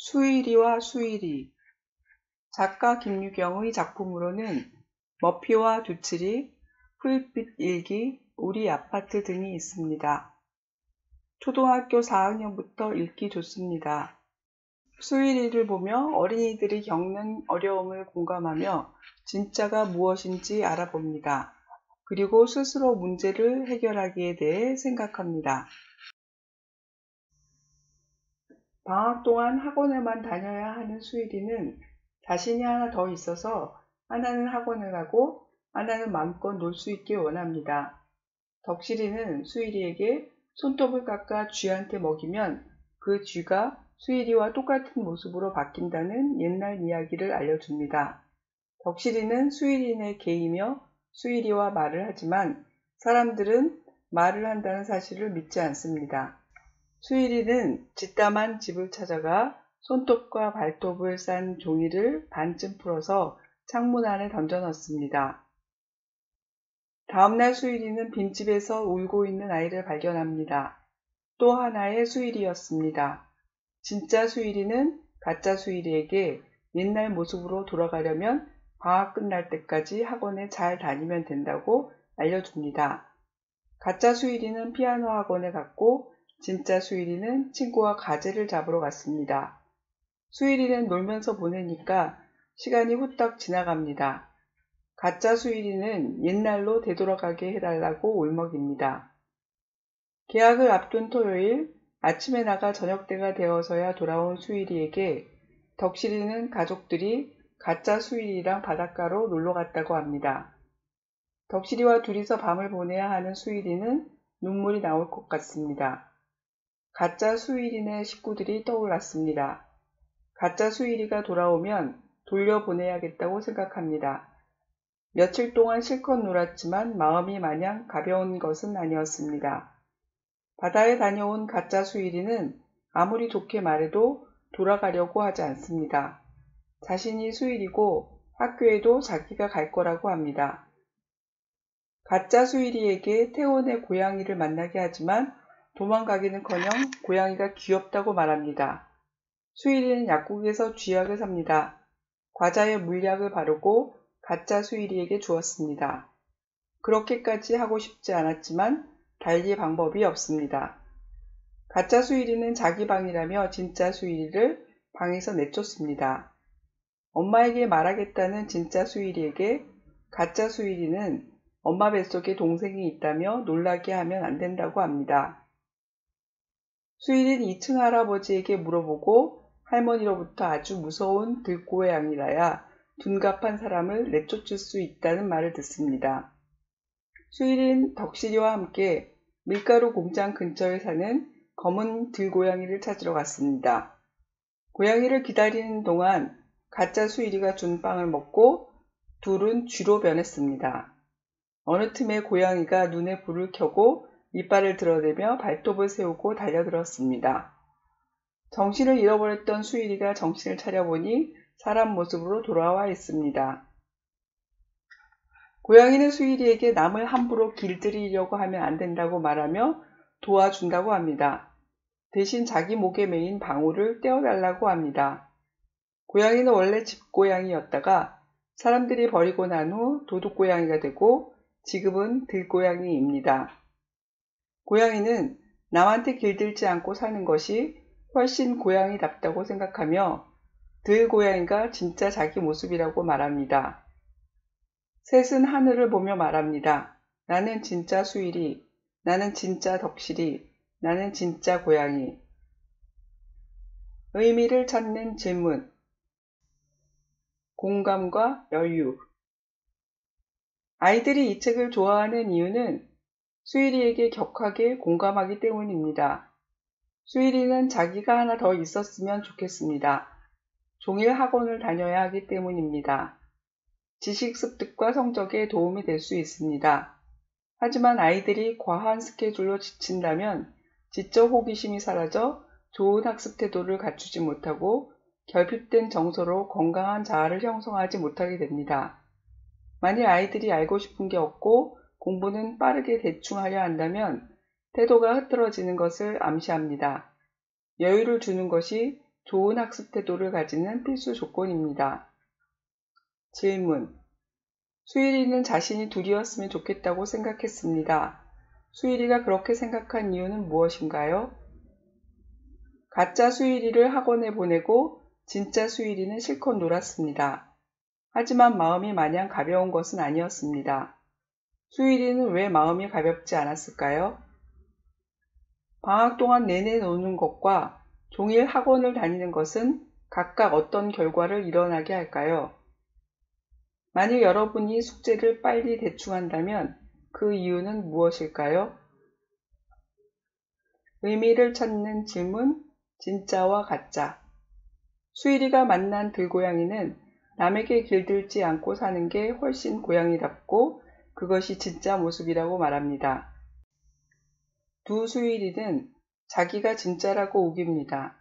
수일이와 수일이. 작가 김유경의 작품으로는 머피와 두칠이, 푸릇빛 일기, 우리 아파트 등이 있습니다. 초등학교 4학년부터 읽기 좋습니다. 수일이를 보며 어린이들이 겪는 어려움을 공감하며 진짜가 무엇인지 알아봅니다. 그리고 스스로 문제를 해결하기에 대해 생각합니다. 방학 동안 학원에만 다녀야 하는 수일이는 자신이 하나 더 있어서 하나는 학원을 가고 하나는 마음껏 놀 수 있게 원합니다. 덕실이는 수일이에게 손톱을 깎아 쥐한테 먹이면 그 쥐가 수일이와 똑같은 모습으로 바뀐다는 옛날 이야기를 알려줍니다. 덕실이는 수일이의 개이며 수일이와 말을 하지만 사람들은 말을 한다는 사실을 믿지 않습니다. 수일이는 짓담한 집을 찾아가 손톱과 발톱을 싼 종이를 반쯤 풀어서 창문 안에 던져 넣습니다. 다음날 수일이는 빈집에서 울고 있는 아이를 발견합니다. 또 하나의 수일이였습니다. 진짜 수일이는 가짜 수일이에게 옛날 모습으로 돌아가려면 방학 끝날 때까지 학원에 잘 다니면 된다고 알려줍니다. 가짜 수일이는 피아노 학원에 갔고 진짜 수일이는 친구와 가재를 잡으러 갔습니다. 수일이는 놀면서 보내니까 시간이 후딱 지나갑니다. 가짜 수일이는 옛날로 되돌아가게 해달라고 울먹입니다. 개학을 앞둔 토요일 아침에 나가 저녁때가 되어서야 돌아온 수일이에게 덕실이는 가족들이 가짜 수일이랑 바닷가로 놀러 갔다고 합니다. 덕실이와 둘이서 밤을 보내야 하는 수일이는 눈물이 나올 것 같습니다. 가짜 수일이네 식구들이 떠올랐습니다. 가짜 수일이가 돌아오면 돌려보내야겠다고 생각합니다. 며칠 동안 실컷 놀았지만 마음이 마냥 가벼운 것은 아니었습니다. 바다에 다녀온 가짜 수일이는 아무리 좋게 말해도 돌아가려고 하지 않습니다. 자신이 수일이고 학교에도 자기가 갈 거라고 합니다. 가짜 수일이에게 태원의 고양이를 만나게 하지만 도망가기는커녕 고양이가 귀엽다고 말합니다. 수일이는 약국에서 쥐약을 삽니다. 과자에 물약을 바르고 가짜 수일이에게 주었습니다. 그렇게까지 하고 싶지 않았지만 달리 방법이 없습니다. 가짜 수일이는 자기 방이라며 진짜 수일이를 방에서 내쫓습니다. 엄마에게 말하겠다는 진짜 수일이에게 가짜 수일이는 엄마 뱃속에 동생이 있다며 놀라게 하면 안 된다고 합니다. 수일이는 2층 할아버지에게 물어보고 할머니로부터 아주 무서운 들고양이라야 둔갑한 사람을 내쫓을 수 있다는 말을 듣습니다. 수일이는 덕실이와 함께 밀가루 공장 근처에 사는 검은 들고양이를 찾으러 갔습니다. 고양이를 기다리는 동안 가짜 수일이가 준 빵을 먹고 둘은 쥐로 변했습니다. 어느 틈에 고양이가 눈에 불을 켜고 이빨을 드러내며 발톱을 세우고 달려들었습니다. 정신을 잃어버렸던 수일이가 정신을 차려보니 사람 모습으로 돌아와 있습니다. 고양이는 수일이에게 남을 함부로 길들이려고 하면 안 된다고 말하며 도와준다고 합니다. 대신 자기 목에 매인 방울을 떼어달라고 합니다. 고양이는 원래 집고양이였다가 사람들이 버리고 난 후 도둑고양이가 되고 지금은 들고양이입니다. 고양이는 남한테 길들지 않고 사는 것이 훨씬 고양이답다고 생각하며 들고양이가 진짜 자기 모습이라고 말합니다. 셋은 하늘을 보며 말합니다. 나는 진짜 수일이, 나는 진짜 덕실이, 나는 진짜 고양이. 의미를 찾는 질문. 공감과 여유. 아이들이 이 책을 좋아하는 이유는 수일이에게 격하게 공감하기 때문입니다. 수일이는 자기가 하나 더 있었으면 좋겠습니다. 종일 학원을 다녀야 하기 때문입니다. 지식 습득과 성적에 도움이 될 수 있습니다. 하지만 아이들이 과한 스케줄로 지친다면 지적 호기심이 사라져 좋은 학습 태도를 갖추지 못하고 결핍된 정서로 건강한 자아를 형성하지 못하게 됩니다. 만일 아이들이 알고 싶은 게 없고 공부는 빠르게 대충 하려 한다면 태도가 흐트러지는 것을 암시합니다. 여유를 주는 것이 좋은 학습 태도를 가지는 필수 조건입니다. 질문. 수일이는 자신이 둘이었으면 좋겠다고 생각했습니다. 수일이가 그렇게 생각한 이유는 무엇인가요? 가짜 수일이를 학원에 보내고 진짜 수일이는 실컷 놀았습니다. 하지만 마음이 마냥 가벼운 것은 아니었습니다. 수일이는 왜 마음이 가볍지 않았을까요? 방학 동안 내내 노는 것과 종일 학원을 다니는 것은 각각 어떤 결과를 일어나게 할까요? 만약 여러분이 숙제를 빨리 대충 한다면 그 이유는 무엇일까요? 의미를 찾는 질문, 진짜와 가짜. 수일이가 만난 들고양이는 남에게 길들지 않고 사는 게 훨씬 고양이답고 그것이 진짜 모습이라고 말합니다. 두 수일이는 자기가 진짜라고 우깁니다.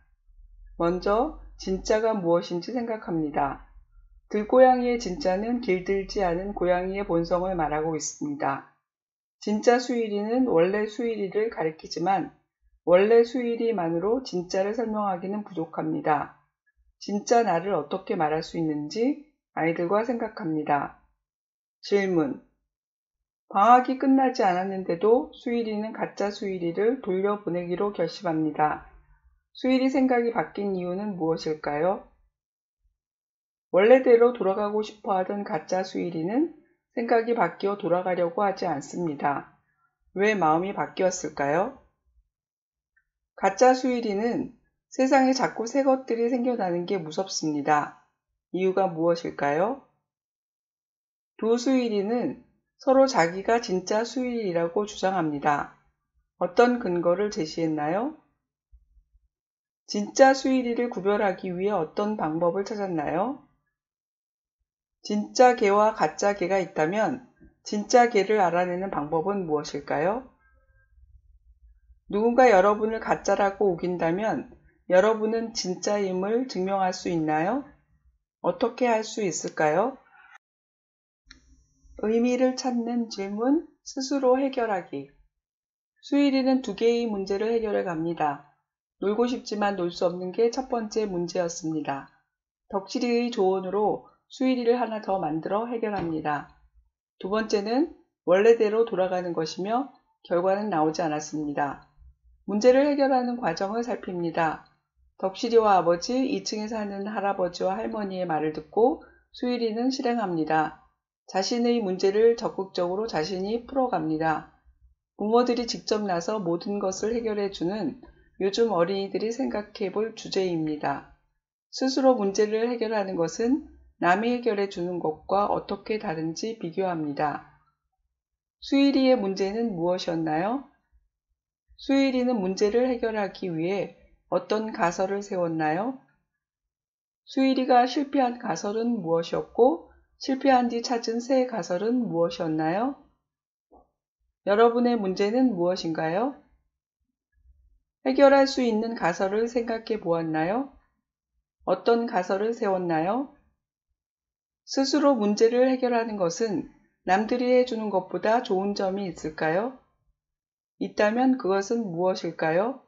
먼저 진짜가 무엇인지 생각합니다. 들고양이의 진짜는 길들지 않은 고양이의 본성을 말하고 있습니다. 진짜 수일이는 원래 수일이를 가리키지만 원래 수일이만으로 진짜를 설명하기는 부족합니다. 진짜 나를 어떻게 말할 수 있는지 아이들과 생각합니다. 질문. 방학이 끝나지 않았는데도 수일이는 가짜 수일이를 돌려보내기로 결심합니다. 수일이 생각이 바뀐 이유는 무엇일까요? 원래대로 돌아가고 싶어 하던 가짜 수일이는 생각이 바뀌어 돌아가려고 하지 않습니다. 왜 마음이 바뀌었을까요? 가짜 수일이는 세상에 자꾸 새 것들이 생겨나는 게 무섭습니다. 이유가 무엇일까요? 두 수일이는 서로 자기가 진짜 수일이라고 주장합니다. 어떤 근거를 제시했나요? 진짜 수일이를 구별하기 위해 어떤 방법을 찾았나요? 진짜 개와 가짜 개가 있다면 진짜 개를 알아내는 방법은 무엇일까요? 누군가 여러분을 가짜라고 우긴다면 여러분은 진짜임을 증명할 수 있나요? 어떻게 할 수 있을까요? 의미를 찾는 질문, 스스로 해결하기. 수일이는 두 개의 문제를 해결해 갑니다. 놀고 싶지만 놀 수 없는 게 첫 번째 문제였습니다. 덕실이의 조언으로 수일이를 하나 더 만들어 해결합니다. 두 번째는 원래대로 돌아가는 것이며 결과는 나오지 않았습니다. 문제를 해결하는 과정을 살핍니다. 덕실이와 아버지, 2층에 사는 할아버지와 할머니의 말을 듣고 수일이는 실행합니다. 자신의 문제를 적극적으로 자신이 풀어갑니다. 부모들이 직접 나서 모든 것을 해결해주는 요즘 어린이들이 생각해볼 주제입니다. 스스로 문제를 해결하는 것은 남이 해결해주는 것과 어떻게 다른지 비교합니다. 수일이의 문제는 무엇이었나요? 수일이는 문제를 해결하기 위해 어떤 가설을 세웠나요? 수일이가 실패한 가설은 무엇이었고 실패한 뒤 찾은 새 가설은 무엇이었나요? 여러분의 문제는 무엇인가요? 해결할 수 있는 가설을 생각해 보았나요? 어떤 가설을 세웠나요? 스스로 문제를 해결하는 것은 남들이 해주는 것보다 좋은 점이 있을까요? 있다면 그것은 무엇일까요?